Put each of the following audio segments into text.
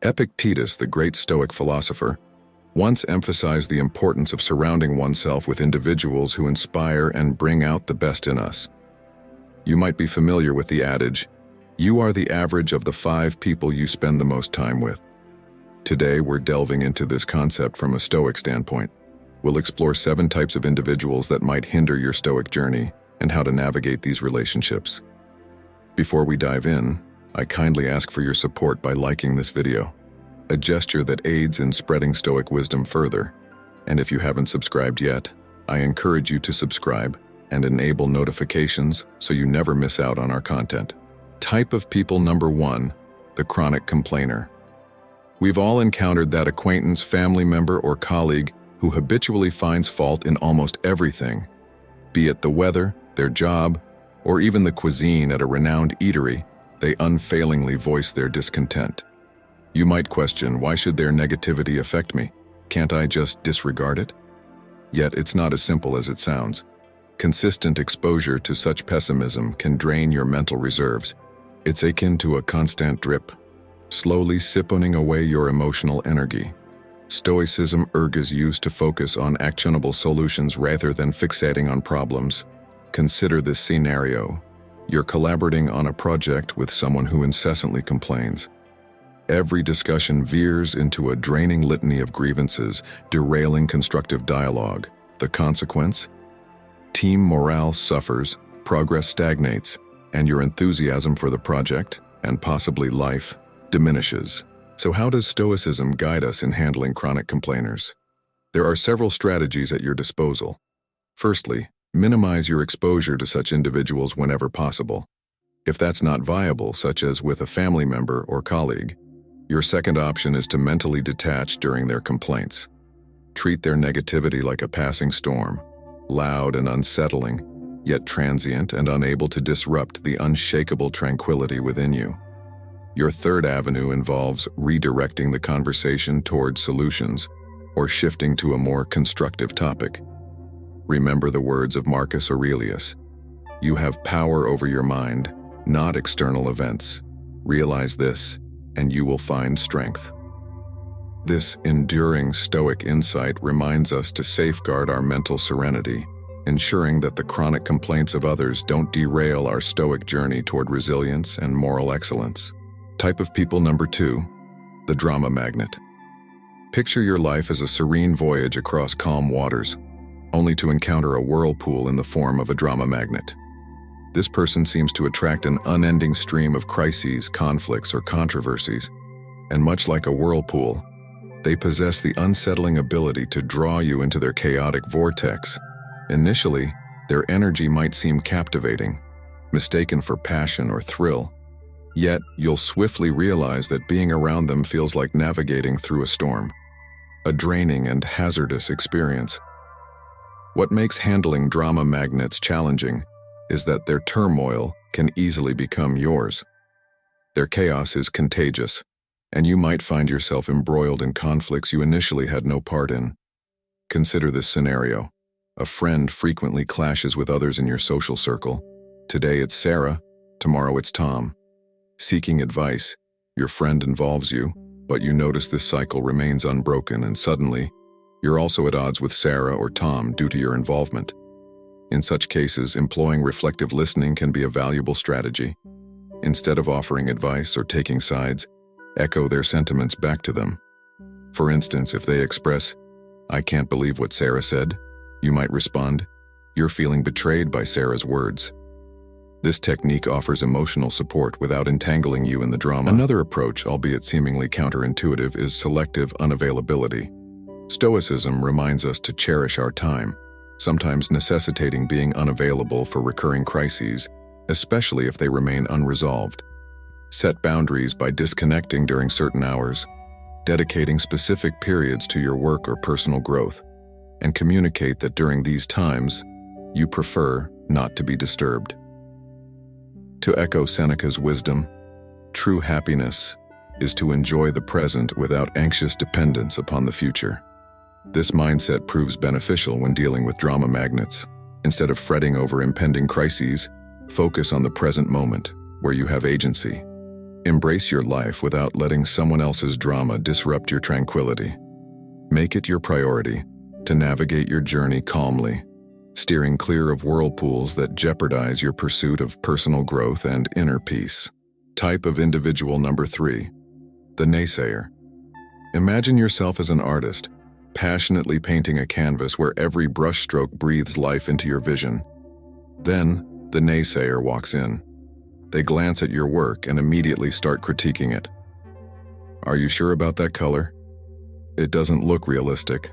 Epictetus, the great Stoic philosopher, once emphasized the importance of surrounding oneself with individuals who inspire and bring out the best in us. You might be familiar with the adage, "You are the average of the 5 people you spend the most time with." Today, we're delving into this concept from a Stoic standpoint. We'll explore 7 types of individuals that might hinder your Stoic journey and how to navigate these relationships. Before we dive in, I kindly ask for your support by liking this video, a gesture that aids in spreading Stoic wisdom further. And if you haven't subscribed yet, I encourage you to subscribe and enable notifications so you never miss out on our content. Type of people number 1, the chronic complainer. We've all encountered that acquaintance, family member, or colleague who habitually finds fault in almost everything, be it the weather, their job, or even the cuisine at a renowned eatery. They unfailingly voice their discontent. You might question, why should their negativity affect me? Can't I just disregard it? Yet it's not as simple as it sounds. Consistent exposure to such pessimism can drain your mental reserves. It's akin to a constant drip, slowly siphoning away your emotional energy. Stoicism urges you to focus on actionable solutions rather than fixating on problems. Consider this scenario. You're collaborating on a project with someone who incessantly complains. Every discussion veers into a draining litany of grievances, derailing constructive dialogue. The consequence? Team morale suffers, progress stagnates, and your enthusiasm for the project, and possibly life, diminishes. So how does Stoicism guide us in handling chronic complainers? There are several strategies at your disposal. Firstly, minimize your exposure to such individuals whenever possible. If that's not viable, such as with a family member or colleague, your second option is to mentally detach during their complaints. Treat their negativity like a passing storm, loud and unsettling, yet transient and unable to disrupt the unshakable tranquility within you. Your third avenue involves redirecting the conversation toward solutions or shifting to a more constructive topic. Remember the words of Marcus Aurelius. You have power over your mind, not external events. Realize this, and you will find strength. This enduring Stoic insight reminds us to safeguard our mental serenity, ensuring that the chronic complaints of others don't derail our Stoic journey toward resilience and moral excellence. Type of people number 2, the drama magnet. Picture your life as a serene voyage across calm waters, only to encounter a whirlpool in the form of a drama magnet. This person seems to attract an unending stream of crises, conflicts, or controversies, and much like a whirlpool, they possess the unsettling ability to draw you into their chaotic vortex. Initially, their energy might seem captivating, mistaken for passion or thrill, yet you'll swiftly realize that being around them feels like navigating through a storm, a draining and hazardous experience. What makes handling drama magnets challenging is that their turmoil can easily become yours. Their chaos is contagious, and you might find yourself embroiled in conflicts you initially had no part in. Consider this scenario. A friend frequently clashes with others in your social circle. Today it's Sarah, tomorrow it's Tom. Seeking advice, your friend involves you, but you notice this cycle remains unbroken, and suddenly, you're also at odds with Sarah or Tom due to your involvement. In such cases, employing reflective listening can be a valuable strategy. Instead of offering advice or taking sides, echo their sentiments back to them. For instance, if they express, "I can't believe what Sarah said," you might respond, "You're feeling betrayed by Sarah's words." This technique offers emotional support without entangling you in the drama. Another approach, albeit seemingly counterintuitive, is selective unavailability. Stoicism reminds us to cherish our time, sometimes necessitating being unavailable for recurring crises, especially if they remain unresolved. Set boundaries by disconnecting during certain hours, dedicating specific periods to your work or personal growth, and communicate that during these times, you prefer not to be disturbed. To echo Seneca's wisdom, true happiness is to enjoy the present without anxious dependence upon the future. This mindset proves beneficial when dealing with drama magnets. Instead of fretting over impending crises, focus on the present moment, where you have agency. Embrace your life without letting someone else's drama disrupt your tranquility. Make it your priority to navigate your journey calmly, steering clear of whirlpools that jeopardize your pursuit of personal growth and inner peace. Type of individual number 3, the Naysayer. Imagine yourself as an artist, passionately painting a canvas where every brushstroke breathes life into your vision. Then, the Naysayer walks in. They glance at your work and immediately start critiquing it. Are you sure about that color? It doesn't look realistic.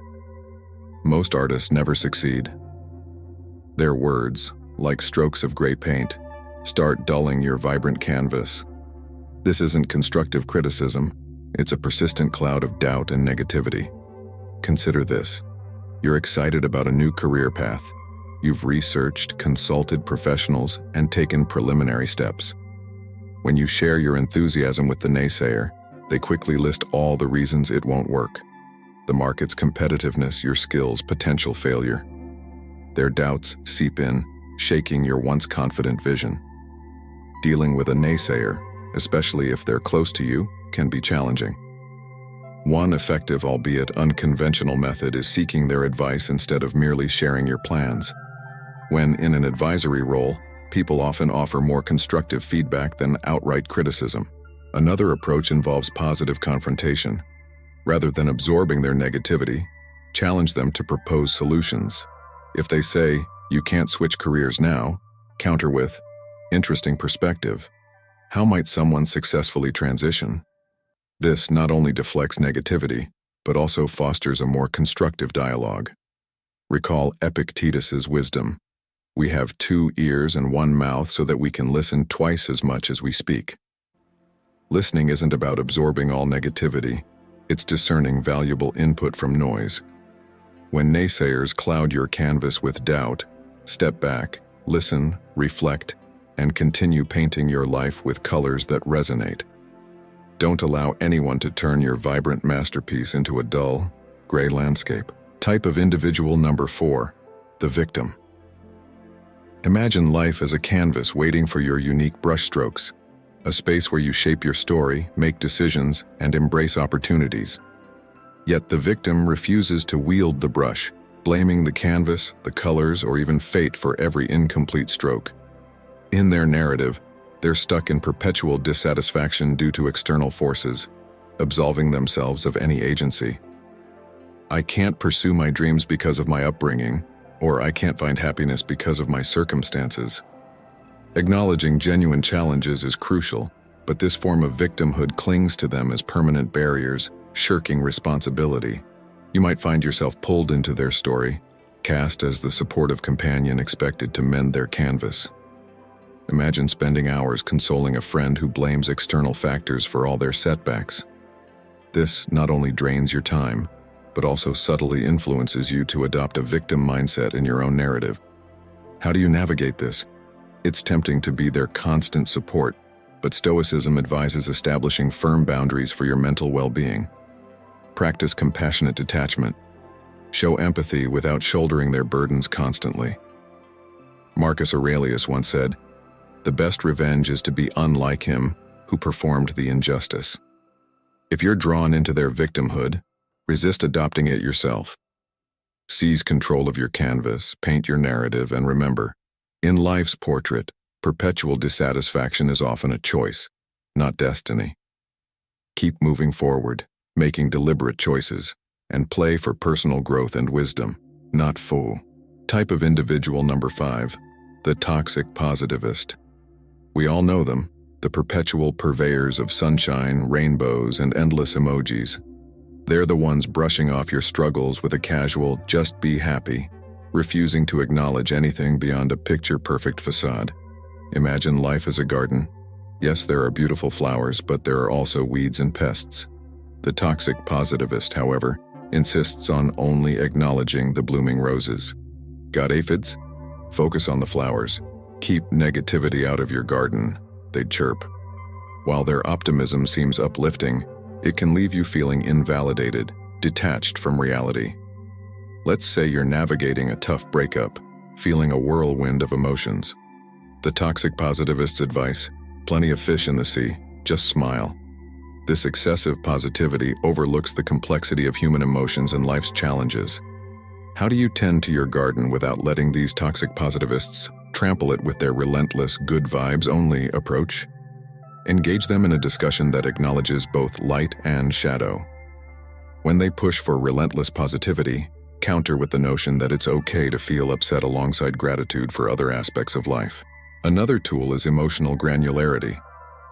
Most artists never succeed. Their words, like strokes of gray paint, start dulling your vibrant canvas. This isn't constructive criticism, it's a persistent cloud of doubt and negativity. Consider this. You're excited about a new career path. You've researched, consulted professionals, and taken preliminary steps. When you share your enthusiasm with the Naysayer, they quickly list all the reasons it won't work. The market's competitiveness, your skills, potential failure. Their doubts seep in, shaking your once confident vision. Dealing with a Naysayer, especially if they're close to you, can be challenging. One effective, albeit unconventional method is seeking their advice instead of merely sharing your plans. When in an advisory role, people often offer more constructive feedback than outright criticism. Another approach involves positive confrontation. Rather than absorbing their negativity, challenge them to propose solutions. If they say, "You can't switch careers now," counter with, "Interesting perspective. How might someone successfully transition?" This not only deflects negativity, but also fosters a more constructive dialogue. Recall Epicetus's wisdom. We have 2 ears and 1 mouth so that we can listen twice as much as we speak. Listening isn't about absorbing all negativity, it's discerning valuable input from noise. When naysayers cloud your canvas with doubt, step back, listen, reflect, and continue painting your life with colors that resonate. Don't allow anyone to turn your vibrant masterpiece into a dull, gray landscape. Type of individual number 4, the victim. Imagine life as a canvas waiting for your unique brushstrokes, a space where you shape your story, make decisions, and embrace opportunities. Yet the victim refuses to wield the brush, blaming the canvas, the colors, or even fate for every incomplete stroke. In their narrative, they're stuck in perpetual dissatisfaction due to external forces, absolving themselves of any agency. I can't pursue my dreams because of my upbringing, or I can't find happiness because of my circumstances. Acknowledging genuine challenges is crucial, but this form of victimhood clings to them as permanent barriers, shirking responsibility. You might find yourself pulled into their story, cast as the supportive companion expected to mend their canvas. Imagine spending hours consoling a friend who blames external factors for all their setbacks. This not only drains your time, but also subtly influences you to adopt a victim mindset in your own narrative. How do you navigate this? It's tempting to be their constant support, but Stoicism advises establishing firm boundaries for your mental well-being. Practice compassionate detachment. Show empathy without shouldering their burdens constantly. Marcus Aurelius once said, "The best revenge is to be unlike him who performed the injustice." If you're drawn into their victimhood, resist adopting it yourself. Seize control of your canvas, paint your narrative, and remember, in life's portrait, perpetual dissatisfaction is often a choice, not destiny. Keep moving forward, making deliberate choices, and play for personal growth and wisdom, not fool. Type of individual number 5, the toxic positivist. We all know them, the perpetual purveyors of sunshine, rainbows, and endless emojis. They're the ones brushing off your struggles with a casual, "just be happy," refusing to acknowledge anything beyond a picture-perfect facade. Imagine life as a garden. Yes, there are beautiful flowers, but there are also weeds and pests. The toxic positivist, however, insists on only acknowledging the blooming roses. Got aphids? Focus on the flowers. Keep negativity out of your garden, they'd chirp. While their optimism seems uplifting, it can leave you feeling invalidated, detached from reality. Let's say you're navigating a tough breakup, feeling a whirlwind of emotions. The toxic positivist's advice, plenty of fish in the sea, Just smile. This excessive positivity overlooks the complexity of human emotions and life's challenges. How do you tend to your garden without letting these toxic positivists trample it with their relentless, good vibes only approach? Engage them in a discussion that acknowledges both light and shadow. When they push for relentless positivity, counter with the notion that it's okay to feel upset alongside gratitude for other aspects of life. Another tool is emotional granularity,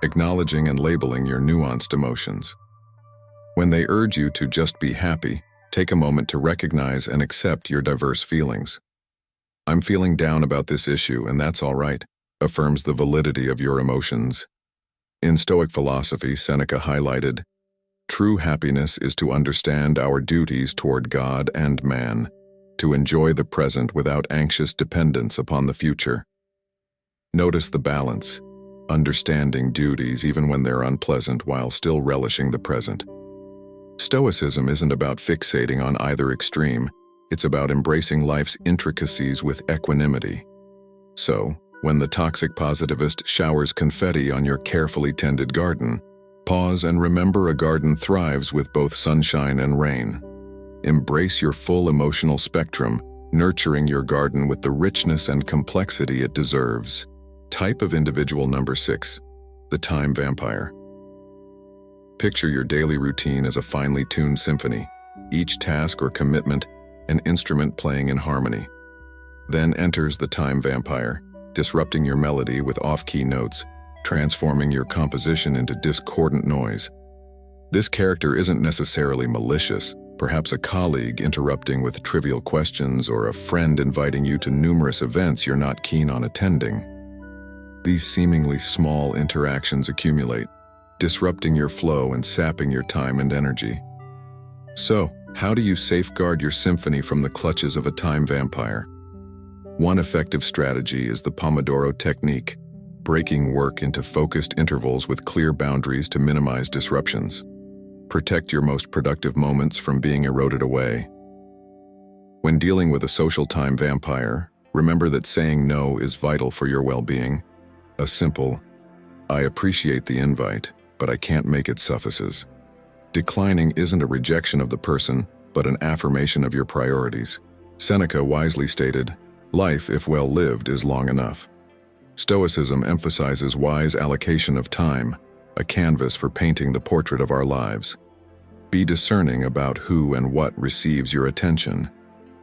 acknowledging and labeling your nuanced emotions. When they urge you to just be happy, take a moment to recognize and accept your diverse feelings. "I'm feeling down about this issue, and that's all right," affirms the validity of your emotions. In Stoic philosophy, Seneca highlighted, "True happiness is to understand our duties toward God and man, to enjoy the present without anxious dependence upon the future." Notice the balance, understanding duties even when they're unpleasant while still relishing the present. Stoicism isn't about fixating on either extreme, it's about embracing life's intricacies with equanimity. So, when the toxic positivist showers confetti on your carefully tended garden, pause and remember a garden thrives with both sunshine and rain. Embrace your full emotional spectrum, nurturing your garden with the richness and complexity it deserves. Type of individual number 6, the time vampire. Picture your daily routine as a finely tuned symphony, each task or commitment an instrument playing in harmony. Then enters the time vampire, disrupting your melody with off-key notes, transforming your composition into discordant noise. This character isn't necessarily malicious, perhaps a colleague interrupting with trivial questions or a friend inviting you to numerous events you're not keen on attending. These seemingly small interactions accumulate, disrupting your flow and sapping your time and energy. So, how do you safeguard your symphony from the clutches of a time vampire? One effective strategy is the Pomodoro technique, breaking work into focused intervals with clear boundaries to minimize disruptions. Protect your most productive moments from being eroded away. When dealing with a social time vampire, remember that saying no is vital for your well-being. A simple, "I appreciate the invite, but I can't make it," suffices. Declining isn't a rejection of the person, but an affirmation of your priorities. Seneca wisely stated, "Life, if well lived, is long enough." Stoicism emphasizes wise allocation of time, a canvas for painting the portrait of our lives. Be discerning about who and what receives your attention.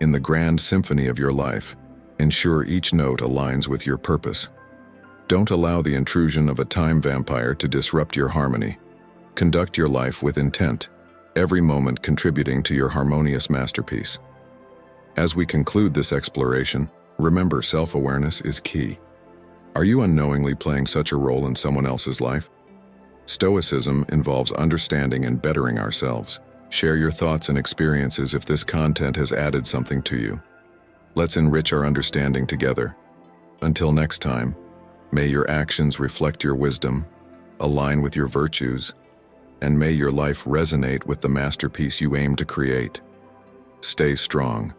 In the grand symphony of your life, ensure each note aligns with your purpose. Don't allow the intrusion of a time vampire to disrupt your harmony. Conduct your life with intent, every moment contributing to your harmonious masterpiece. As we conclude this exploration, remember self-awareness is key. Are you unknowingly playing such a role in someone else's life? Stoicism involves understanding and bettering ourselves. Share your thoughts and experiences if this content has added something to you. Let's enrich our understanding together. Until next time, may your actions reflect your wisdom, align with your virtues, and may your life resonate with the masterpiece you aim to create. Stay strong.